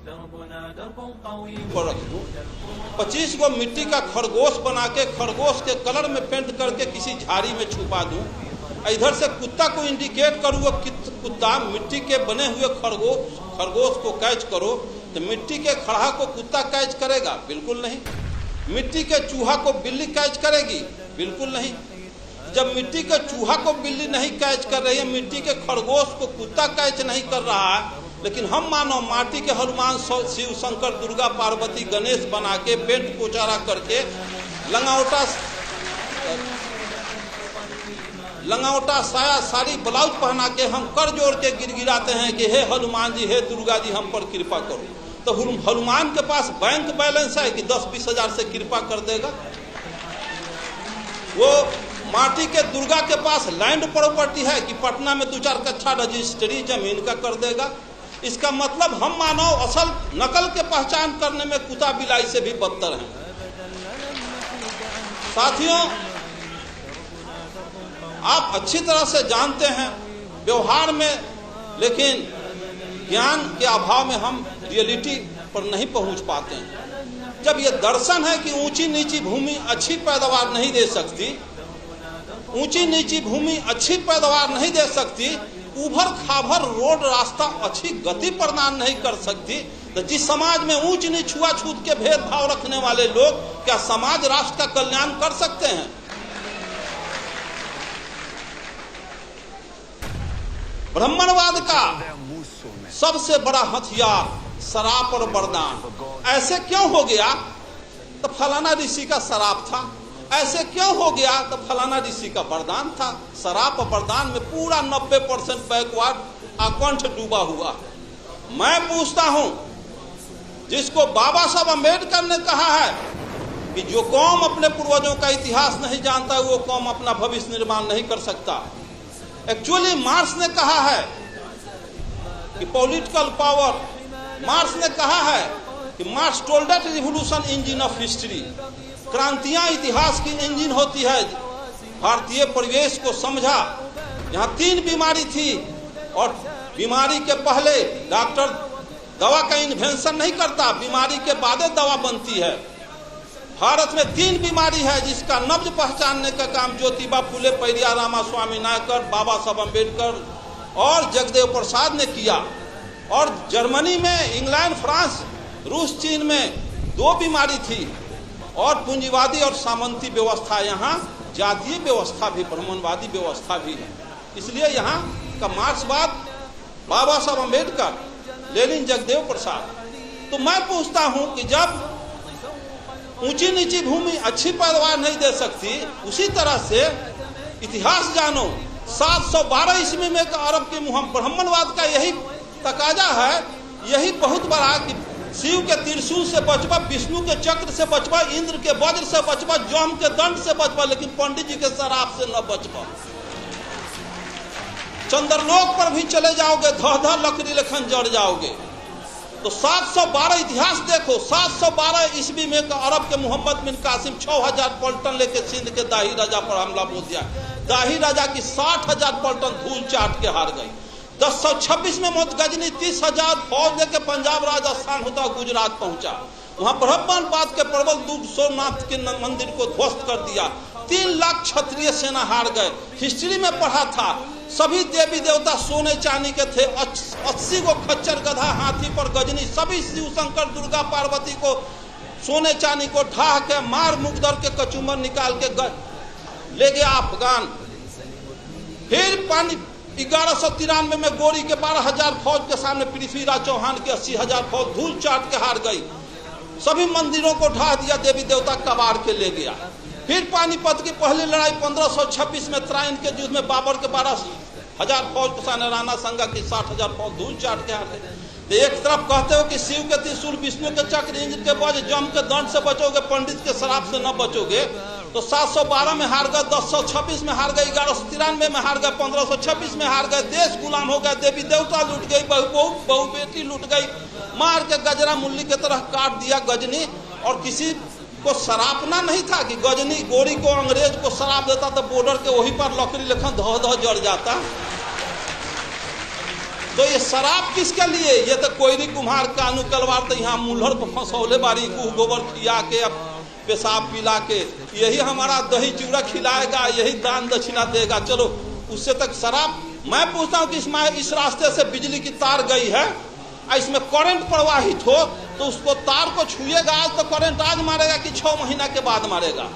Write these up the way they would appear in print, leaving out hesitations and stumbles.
पर रख दूं, 25 गो मिट्टी का खरगोश बना के खरगोश के कलर में पेंट करके किसी झाड़ी में छुपा दूं, इधर से कुत्ता को इंडिकेट करूँ, वो कुत्ता मिट्टी के बने हुए खरगोश को कैच करो, तो मिट्टी के खड़हा को कुत्ता कैच करेगा? बिल्कुल नहीं। मिट्टी के चूहा को बिल्ली कैच करेगी? बिल्कुल नहीं। जब मिट्टी के चूहा को बिल्ली नहीं कैच कर रही है, मिट्टी के खरगोश को कुत्ता कैच नहीं कर रहा है, लेकिन हम मानो माटी के हनुमान, शिव, शंकर, दुर्गा, पार्वती, गणेश बना के पेंट पोचारा करके लंगावटा साया साड़ी ब्लाउज पहना के हम कर जोड़ के गिड़गिड़ाते हैं कि हे हनुमान जी, हे दुर्गा जी, हम पर कृपा करो। तो हनुमान के पास बैंक बैलेंस है कि 10-20 हजार से कृपा कर देगा? वो माटी के दुर्गा के पास लैंड प्रॉपर्टी है कि पटना में 2-4 कट्ठा रजिस्ट्री जमीन का कर देगा? इसका मतलब हम मानव असल नकल के पहचान करने में कुत्ता बिलाई से भी बदतर हैं। साथियों, आप अच्छी तरह से जानते हैं व्यवहार में, लेकिन ज्ञान के अभाव में हम रियलिटी पर नहीं पहुंच पाते हैं। जब ये दर्शन है कि ऊंची नीची भूमि अच्छी पैदावार नहीं दे सकती, ऊंची नीची भूमि अच्छी पैदावार नहीं दे सकती, उभर खाभर रोड रास्ता अच्छी गति प्रदान नहीं कर सकती, तो जिस समाज में ऊंच नीच छुआछूत के भेदभाव रखने वाले लोग क्या समाज राष्ट्र का कल्याण कर सकते हैं? ब्राह्मणवाद का सबसे बड़ा हथियार शराब और वरदान। ऐसे क्यों हो गया? तो फलाना ऋषि का शराब था। ऐसे क्यों हो गया? तो फलाना ऋषि का वरदान था। शराब और वरदान में पूरा 90% बैकवर्ड आकंठ डूबा हुआ। मैं पूछता हूं, जिसको बाबा साहब अम्बेडकर ने कहा है कि जो कौम अपने पूर्वजों का इतिहास नहीं जानता, वो कौम अपना भविष्य निर्माण नहीं कर सकता। एक्चुअली मार्क्स ने कहा है कि पॉलिटिकल पावर, मार्क्स ने कहा है कि Marx told that revolution engine of history, क्रांतियां इतिहास की इंजन होती है। भारतीय परिवेश को समझा, यहाँ 3 बीमारी थी और बीमारी के पहले डॉक्टर दवा का इन्वेंशन नहीं करता, बीमारी के बाद दवा बनती है। भारत में 3 बीमारी है जिसका नब्ज पहचानने का काम ज्योतिबा फुले, पेरियार रामास्वामी नायकर, बाबा साहब अम्बेडकर और जगदेव प्रसाद ने किया। और जर्मनी में, इंग्लैंड, फ्रांस, रूस, चीन में 2 बीमारी थी, और पूंजीवादी और सामंती व्यवस्था, यहाँ जातीय व्यवस्था भी, ब्राह्मणवादी व्यवस्था भी है। इसलिए यहाँ का मार्क्सवाद बाबा साहब अम्बेडकर, लेनिन, जगदेव प्रसाद। तो मैं पूछता हूँ कि जब ऊंची नीची भूमि अच्छी पैदावार नहीं दे सकती, उसी तरह से इतिहास जानो। 712 ईस्वी में अरब के मुहम्मद, ब्राह्मणवाद का यही तकाजा है, यही बहुत बड़ा कि शिव के त्रिशूल से बचबा, विष्णु के चक्र से बचबा, इंद्र के वज्र से बचबा, जम के दंड से बचबा, लेकिन पंडित जी के शराब से न बचबा। चंद्रलोक पर भी चले जाओगे, धह लकड़ी लेखन जड़ जाओगे। तो 712 इतिहास देखो, 712 ईस्वी में अरब के मोहम्मद बिन कासिम 6000 पलटन लेके सिंध के दाही राजा पर हमला बोल दिया। दाही राजा की 60,000 पलटन धूल चाट के हार गई। 1026 में मोहम्मद गजनी 30,000 फौज लेके पंजाब, राजस्थान होता गुजरात पहुंचा। वहां ब्राह्मणवाद के प्रबल दूत सोमनाथ के मंदिर को ध्वस्त कर दिया। 3 लाख क्षत्रिय सेना हार गए। हिस्ट्री में पढ़ा था, सभी देवी देवता सोने चांदी के थे। 80 को खच्चर, गधा, हाथी पर गजनी, सभी शिव, शंकर, दुर्गा, पार्वती को सोने चांदी को ढाह के मार मुकदर के कचूमर निकाल के ले गया अफगान। फिर 1193 में गोरी के 12,000 फौज के सामने पृथ्वीराज चौहान के 80,000 फौज धूल चाट के हार गई। सभी मंदिरों को ढा दिया, देवी देवता कबाड़ के ले गया। फिर पानीपत की पहली लड़ाई 1526 में त्राइन के युद्ध में बाबर के 12,000 फौज के सामने राणा संगा की 60,000 फौज धूल चाट के हार गई। तो एक तरफ कहते हो कि शिव के त्रिशूल, विष्णु के चक्र, इंद्र के वज्र, जम के दंड से बचोगे, पंडित के शराब से न बचोगे। तो 712 में हार गए, 1026 में हार गए, 1193 में हार गए, 1526 में हार गए। देश गुलाम हो गया, देवी देवता लूट गई, बहु बेटी लूट गई, मार के गजरा मुल्ली की तरह काट दिया गजनी। और किसी को सरापना नहीं था कि गजनी गोरी को अंग्रेज को शराब देता तो बॉर्डर के वहीं पर लकड़ी लेखन धह धह जड़ जाता। तो ये शराब किसके लिए? ये तो कोयरी कुम्हार कानू कलवार तो यहाँ मुल्हर पर फंसौले बारी को गोबर खिया के अब पेशाब पिला के यही हमारा दही चूड़ा खिलाएगा, यही दान दक्षिणा देगा। चलो उससे तक शराब। मैं पूछता हूँ कि इस रास्ते से बिजली की तार गई है, इसमें करंट प्रवाहित हो तो उसको तार को छुएगा आज तो करंट आज मारेगा कि 6 महीना के बाद मारेगा?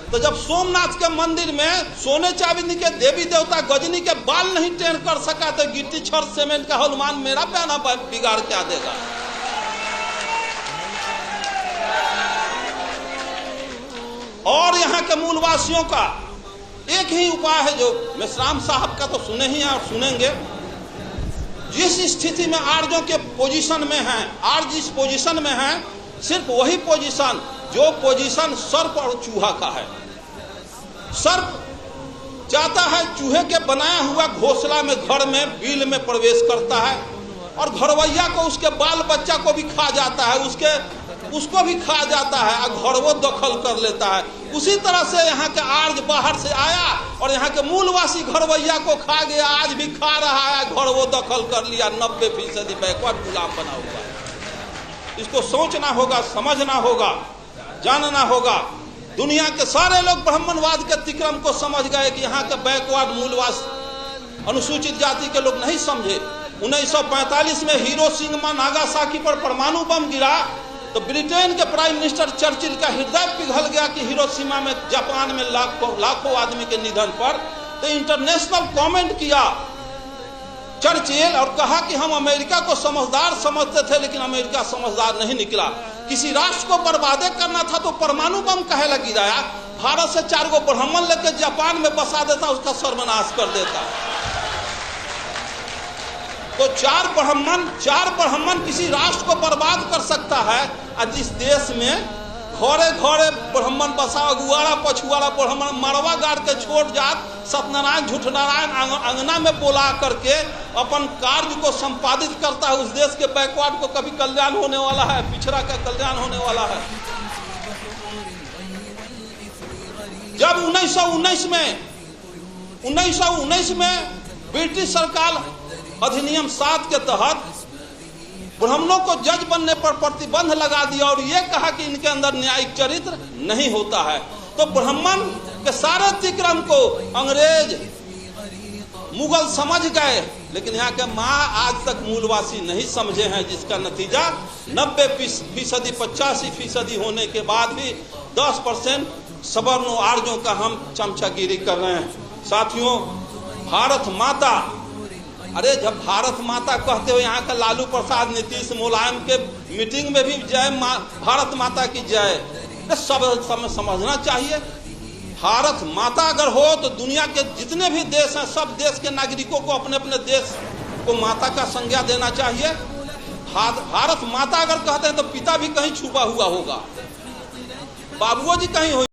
तो जब सोमनाथ के मंदिर में सोने चांदी के देवी देवता गजनी के बाल नहीं टेढ़ कर सका तो गिट्टी छड़ सीमेंट का हनुमान मेरा पैना बिगाड़ क्या देगा? और यहाँ के मूलवासियों का एक ही उपाय है जो मेश्राम साहब का तो सुने ही और सुनेंगे। जिस स्थिति में आर्यों के पोजीशन में हैं, आर्य जिस पोजीशन में हैं, सिर्फ वही पोजीशन जो पोजीशन सर्प और चूहा का है। सर्प चाहता है चूहे के बनाया हुआ घोंसला में घर में बिल में प्रवेश करता है और घरवैया को उसके बाल बच्चा को भी खा जाता है, उसको भी खा जाता है और घरवो दखल कर लेता है। उसी तरह से यहाँ के आर्य बाहर से आया और यहाँ के मूलवासी घरवैया को खा गया, आज भी खा रहा है, घरवो दखल कर लिया। 90% बैकवर्ड गुलाम बना हुआ है। इसको सोचना होगा, समझना होगा, जानना होगा। दुनिया के सारे लोग ब्राह्मणवाद के तिक्रम को समझ गए कि यहाँ के बैकवर्ड मूलवास अनुसूचित जाति के लोग नहीं समझे। 1945 में हिरोशिमा नागासाकी पर परमाणु बम गिरा तो ब्रिटेन के प्राइम मिनिस्टर चर्चिल का हृदय पिघल गया कि हिरोशिमा में जापान में लाखों आदमी के निधन पर। तो इंटरनेशनल कमेंट किया चर्चिल और कहा कि हम अमेरिका को समझदार समझते थे लेकिन अमेरिका समझदार नहीं निकला। किसी राष्ट्र को बर्बादे करना था तो परमाणु बम काहे लग गिराया? भारत से 4 गो ब्राह्मण लेकर जापान में बसा देता, उसका सर्वनाश कर देता। तो 4 ब्राह्मण किसी राष्ट्र को बर्बाद कर सकता है। और जिस देश में घरे घरे ब्राह्मण बसा, अगुआरा पछुआरा ब्राह्मण मरवा गाड़ के छोड़ जात, सत्यनारायण झूठनारायण अंगना में बोला करके अपन कार्य को संपादित करता है, उस देश के बैकवर्ड को कभी कल्याण होने वाला है? पिछड़ा का कल्याण होने वाला है? जब 1919 में ब्रिटिश सरकार अधिनियम 7 के तहत ब्राह्मणों को जज बनने पर प्रतिबंध लगा दिया और यह कहा कि इनके अंदर न्यायिक चरित्र नहीं होता है, तो ब्राह्मण के सारे तिक्रम को अंग्रेज मुगल समझ गए, लेकिन यहाँ के माँ आज तक मूलवासी नहीं समझे हैं, जिसका नतीजा 90% 85% होने के बाद भी 10% सवर्ण आर्यों का हम चमचागिरी कर रहे हैं। साथियों, भारत माता, अरे जब भारत माता कहते हो, यहाँ का लालू प्रसाद नीतीश मुलायम के मीटिंग में भी जय भारत माता की जय, सब समझना चाहिए। भारत माता अगर हो तो दुनिया के जितने भी देश हैं, सब देश के नागरिकों को अपने अपने देश को माता का संज्ञा देना चाहिए। भारत माता अगर कहते हैं तो पिता भी कहीं छुपा हुआ होगा, बाबुओ जी कहीं हो